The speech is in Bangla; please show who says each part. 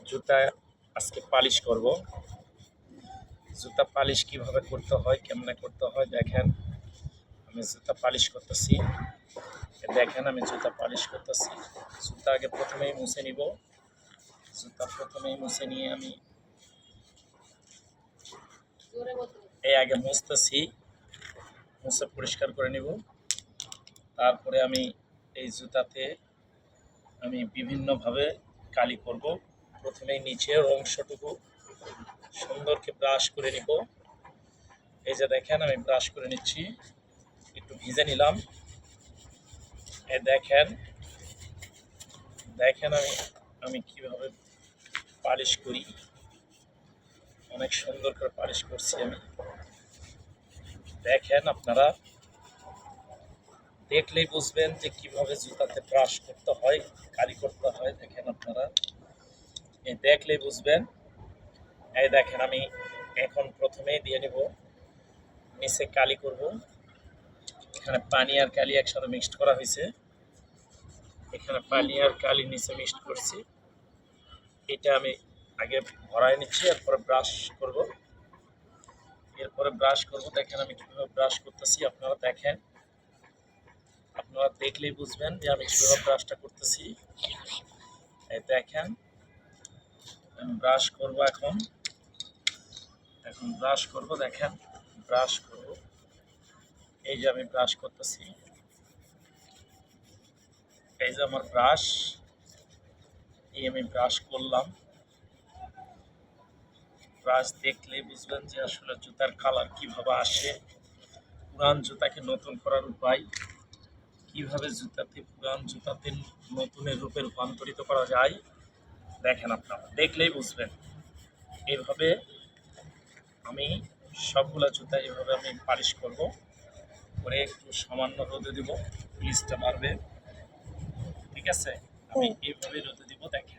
Speaker 1: জুতা আজকে পালিশ করব। জুতা পালিশ কিভাবে করতে হয়, কেমনে করতে হয় দেখেন। আমি জুতা পালিশ করতেছি। দেখেন আমি জুতা পালিশ করতেছি। জুতা আগে প্রথমেই মুছে নিব। জুতা প্রথমেই মুছে নিয়ে আমি আগে মুছতেছি, মুছে পরিষ্কার করে নিব। তারপরে আমি এই জুতাতে আমি বিভিন্নভাবে কালি করব। প্রথমেই নিচের অংশটুকু সুন্দরকে ব্রাশ করে নিব। এই যে দেখেন আমি ব্রাশ করে নিচ্ছি, একটু ভিজে নিলাম। এই দেখেন দেখেন আমি আমি কিভাবে পালিশ করি। অনেক সুন্দর করে পালিশ করছি আমি। দেখেন আপনারা দেখলেই বুঝবেন যে কিভাবে জুতাতে ব্রাশ করতে হয়, কালি করতে হয়। দেখেন আপনারা এই দেখলেই বুঝবেন। এই দেখেন আমি এখন প্রথমেই দিয়ে নেব, নিচে কালি করব। এখানে পানি আর কালি একসাথে মিক্সড করা হয়েছে। এখানে পানি আর কালি নিচে মিক্সড করছি। এটা আমি আগে ভরাই নিচ্ছি, এরপরে ব্রাশ করব। দেখেন আমি কিভাবে ব্রাশ করতেছি। আপনারা দেখেন, আপনারা দেখলেই বুঝবেন যে আমি কিভাবে ব্রাশটা করতেছি। এই দেখেন আমি ব্রাশ করব এখন ব্রাশ করব। দেখেন ব্রাশ করব, এই যে আমি ব্রাশ করতেছি। এই যে আমার ব্রাশ, এই আমি ব্রাশ করলাম। ব্রাশ দেখলেই বুঝবেন যে আসলে জুতার কালার কিভাবে আসে, পুরান জুতাকে নতুন করার উপায়, কিভাবে পুরান জুতাতে নতুনের রূপে রূপান্তরিত করা যায়। দেখেন আপনারা দেখলেই বুঝবেন। এইভাবে আমি সবগুলা জুতা এভাবে আমি পালিশ করব, করে একটু সামান্য রোদে দিব, পুলিশটা মারবে। ঠিক আছে, আমি এইভাবে রোদে দিব। দেখেন